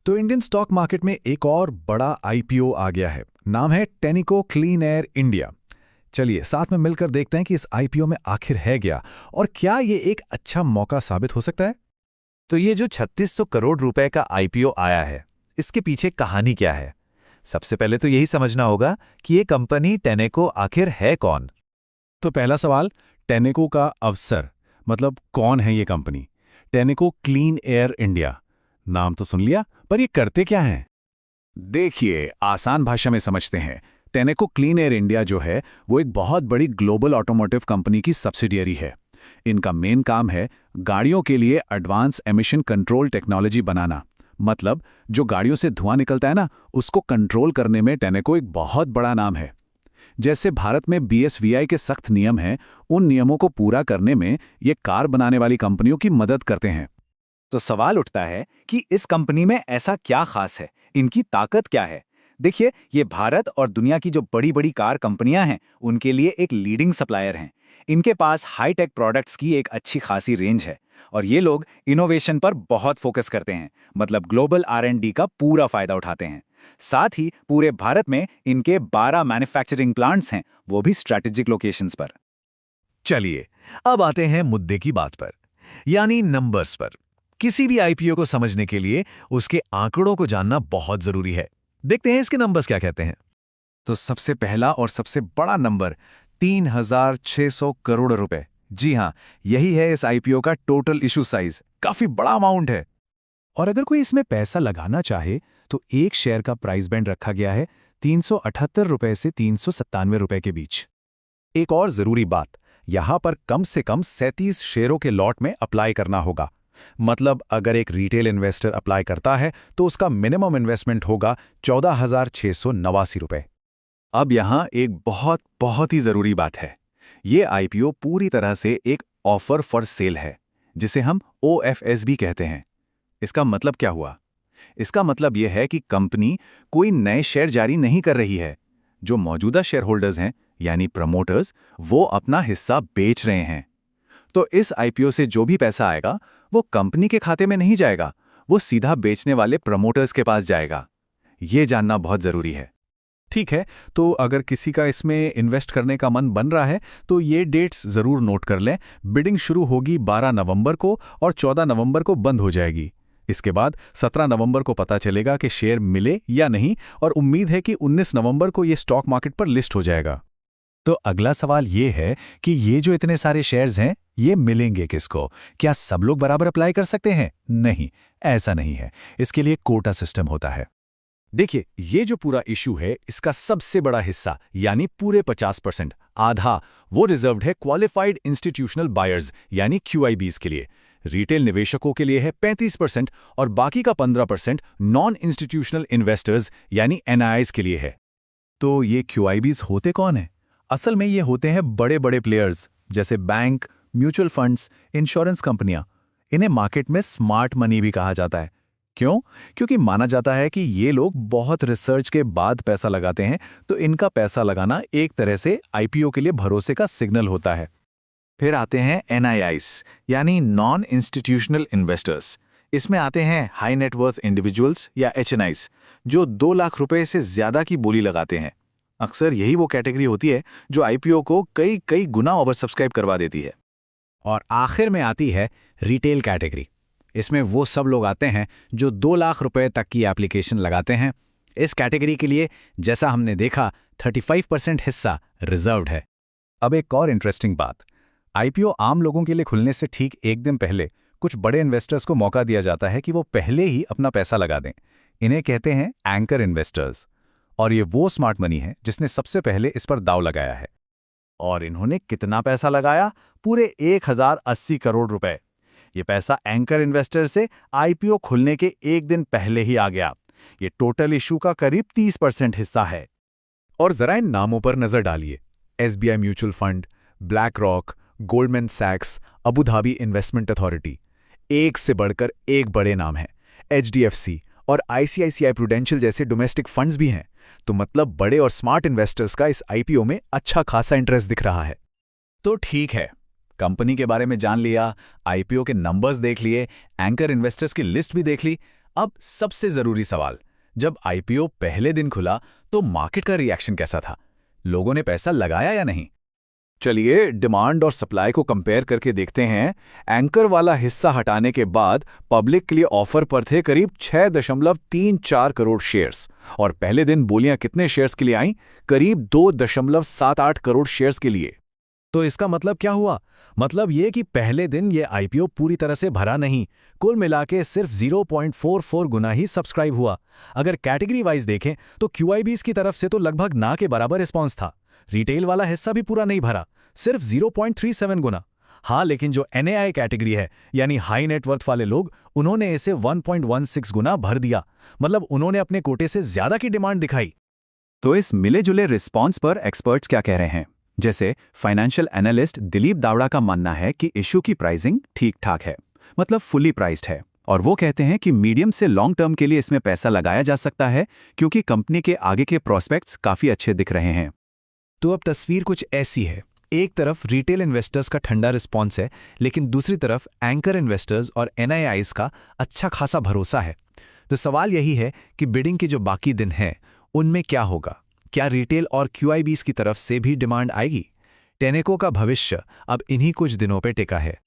तो Indian stock market में एक और बड़ा आईपीओ आ गया है। नाम है टेनिको क्लीन एयर इंडिया। चलिए साथ में मिलकर देखते हैं कि इस आईपीओ में आखिर है क्या और क्या ये एक अच्छा मौका साबित हो सकता है। तो ये जो 3600 करोड़ रुपए का आईपीओ आया है, इसके पीछे कहानी क्या है? सबसे पहले तो यही समझना होगा कि ये कंपनी टेनेको आखिर है कौन। तो पहला सवाल, टेनिको का अवसर मतलब कौन है ये कंपनी? टेनिको क्लीन एयर इंडिया, नाम तो सुन लिया, पर ये करते क्या हैं? देखिए, आसान भाषा में समझते हैं। टेनेको क्लीन एयर इंडिया जो है वो एक बहुत बड़ी ग्लोबल ऑटोमोटिव कंपनी की सब्सिडियरी है। इनका मेन काम है गाड़ियों के लिए एडवांस एमिशन कंट्रोल टेक्नोलॉजी बनाना। मतलब जो गाड़ियों से धुआं निकलता है ना, उसको कंट्रोल करने में टेनेको एक बहुत बड़ा नाम है। जैसे भारत में बीएसवीआई के सख्त नियम हैं, उन नियमों को पूरा करने में ये कार बनाने वाली कंपनियों की मदद करते हैं। तो सवाल उठता है कि इस कंपनी में ऐसा क्या खास है, इनकी ताकत क्या है? देखिए, ये भारत और दुनिया की जो बड़ी बड़ी कार कंपनियां हैं, उनके लिए एक लीडिंग सप्लायर हैं। इनके पास हाई टेक प्रोडक्ट्स की एक अच्छी खासी रेंज है और ये लोग इनोवेशन पर बहुत फोकस करते हैं। मतलब ग्लोबल R&D का पूरा फायदा उठाते हैं। साथ ही पूरे भारत में इनके 12 मैन्युफैक्चरिंग प्लांट्स हैं, वो भी स्ट्रैटेजिक लोकेशंस पर। चलिए, अब आते हैं मुद्दे की बात पर, यानी नंबर्स पर। किसी भी आईपीओ को समझने के लिए उसके आंकड़ों को जानना बहुत जरूरी है। देखते हैं इसके नंबर्स क्या कहते हैं। तो सबसे पहला और सबसे बड़ा नंबर 3,600 करोड़ रुपए। जी हाँ, यही है इस आईपीओ का टोटल इशू साइज। काफी बड़ा अमाउंट है। और अगर कोई इसमें पैसा लगाना चाहे तो एक शेयर का प्राइस बैंड रखा गया है 378 रुपए से 397 रुपए के बीच। एक और जरूरी बात, यहां पर कम से कम 37 शेयरों के लॉट में अप्लाई करना होगा। मतलब अगर एक रिटेल इन्वेस्टर अप्लाई करता है तो उसका मिनिमम इन्वेस्टमेंट होगा 14,689 रुपए। अब यहां एक बहुत ही जरूरी बात है। ये आईपीओ पूरी तरह से एक ऑफर फॉर सेल है, जिसे हम OFS भी कहते हैं। इसका मतलब क्या हुआ? इसका मतलब यह है कि कंपनी कोई नए शेयर जारी नहीं कर रही है। जो मौजूदा शेयर होल्डर्स हैं, यानी प्रमोटर्स, वो अपना हिस्सा बेच रहे हैं। तो इस आईपीओ से जो भी पैसा आएगा वो कंपनी के खाते में नहीं जाएगा, वो सीधा बेचने वाले प्रमोटर्स के पास जाएगा। ये जानना बहुत जरूरी है। ठीक है, तो अगर किसी का इसमें इन्वेस्ट करने का मन बन रहा है तो ये डेट्स जरूर नोट कर लें। बिडिंग शुरू होगी 12 नवंबर को और 14 नवंबर को बंद हो जाएगी। इसके बाद 17 नवंबर को पता चलेगा कि शेयर मिले या नहीं, और उम्मीद है कि 19 नवंबर को ये स्टॉक मार्केट पर लिस्ट हो जाएगा। तो अगला सवाल ये है कि ये जो इतने सारे शेयर्स हैं, ये मिलेंगे किसको? क्या सब लोग बराबर अप्लाई कर सकते हैं? नहीं, ऐसा नहीं है। इसके लिए कोटा सिस्टम होता है। देखिए, ये जो पूरा इशू है, इसका सबसे बड़ा हिस्सा यानी पूरे 50%, आधा, वो रिजर्व्ड है क्वालिफाइड इंस्टीट्यूशनल बायर्स यानी QIBs के लिए। रिटेल निवेशकों के लिए है 35% और बाकी का 15% नॉन इंस्टीट्यूशनल इन्वेस्टर्स यानी NIIs के लिए है। तो ये QIBs होते कौन हैं? असल में ये होते हैं बड़े बड़े प्लेयर्स जैसे बैंक, म्यूचुअल फंड्स, इंश्योरेंस कंपनियां। इन्हें मार्केट में स्मार्ट मनी भी कहा जाता है। क्यों? क्योंकि माना जाता है कि ये लोग बहुत रिसर्च के बाद पैसा लगाते हैं, तो इनका पैसा लगाना एक तरह से आईपीओ के लिए भरोसे का सिग्नल होता है। फिर आते हैं NIIs यानी नॉन इंस्टीट्यूशनल इन्वेस्टर्स। इसमें आते हैं हाई नेटवर्थ इंडिविजुअल्स या HNIs, जो 2 लाख रुपए से ज्यादा की बोली लगाते हैं। अक्सर यही वो कैटेगरी होती है जो आईपीओ को कई कई गुना ओवर सब्सक्राइब करवा देती है। और आखिर में आती है रिटेल कैटेगरी। इसमें वो सब लोग आते हैं जो 2 लाख रुपए तक की एप्लीकेशन लगाते हैं। इस कैटेगरी के लिए, जैसा हमने देखा, 35% हिस्सा रिजर्व्ड है। अब एक और इंटरेस्टिंग बात, आईपीओ आम लोगों के लिए खुलने से ठीक एक दिन पहले कुछ बड़े इन्वेस्टर्स को मौका दिया जाता है कि वो पहले ही अपना पैसा लगा दें। इन्हें कहते हैं एंकर इन्वेस्टर्स। और ये वो स्मार्ट मनी है जिसने सबसे पहले इस पर दांव लगाया है। और इन्होंने कितना पैसा लगाया? पूरे 1080 करोड़ रुपए। ये पैसा एंकर इन्वेस्टर से आईपीओ खुलने के एक दिन पहले ही आ गया। ये टोटल इशू का करीब 30% हिस्सा है। और जरा इन नामों पर नजर डालिए। SBI mutual fund, BlackRock, Goldman सैक्स, अबू धाबी इन्वेस्टमेंट अथॉरिटी। एक से बढ़कर एक बड़े नाम हैं। HDFC और ICICI प्रूडेंशियल जैसे डोमेस्टिक फंड्स भी हैं। तो मतलब बड़े और स्मार्ट इन्वेस्टर्स का इस आईपीओ में अच्छा खासा इंटरेस्ट दिख रहा है। तो ठीक है, कंपनी के बारे में जान लिया, आईपीओ के नंबर्स देख लिए, एंकर इन्वेस्टर्स की लिस्ट भी देख ली। अब सबसे जरूरी सवाल, जब आईपीओ पहले दिन खुला तो मार्केट का रिएक्शन कैसा था? लोगों ने पैसा लगाया या नहीं? चलिए डिमांड और सप्लाई को कंपेयर करके देखते हैं। एंकर वाला हिस्सा हटाने के बाद पब्लिक के लिए ऑफर पर थे करीब 6.34 करोड़ शेयर्स, और पहले दिन बोलियां कितने शेयर्स के लिए आईं? करीब 2.78 करोड़ शेयर्स के लिए। तो इसका मतलब क्या हुआ? मतलब ये कि पहले दिन ये आईपीओ पूरी तरह से भरा नहीं, कुल मिला के सिर्फ 0.44 गुना ही सब्सक्राइब हुआ। अगर कैटेगरी वाइज देखें तो क्यूआईबीज की तरफ से तो लगभग ना के बराबर रिस्पॉन्स था। रिटेल वाला हिस्सा भी पूरा नहीं भरा, सिर्फ 0.37 गुना। हाँ, लेकिन जो एनएआई कैटेगरी है, यानी हाई नेटवर्थ वाले लोग, उन्होंने इसे 1.16 गुना भर दिया। मतलब उन्होंने अपने कोटे से ज्यादा की डिमांड दिखाई। तो इस मिले जुले रिस्पॉन्स पर एक्सपर्ट्स क्या कह रहे हैं? जैसे फाइनेंशियल एनालिस्ट दिलीप दावड़ा का मानना है कि इशू की प्राइसिंग ठीक ठाक है, मतलब फुली प्राइस्ड है, और वो कहते हैं कि मीडियम से लॉन्ग टर्म के लिए इसमें पैसा लगाया जा सकता है क्योंकि कंपनी के आगे के प्रोस्पेक्ट्स काफी अच्छे दिख रहे हैं। तो अब तस्वीर कुछ ऐसी है। एक तरफ रिटेल इन्वेस्टर्स का ठंडा रिस्पॉन्स है, लेकिन दूसरी तरफ एंकर इन्वेस्टर्स और एनआईआईज का अच्छा खासा भरोसा है। तो सवाल यही है कि बिडिंग के जो बाकी दिन हैं उनमें क्या होगा? क्या रिटेल और क्यूआईबीज की तरफ से भी डिमांड आएगी? टेनेको का भविष्य अब इन्हीं कुछ दिनों पे टिका है।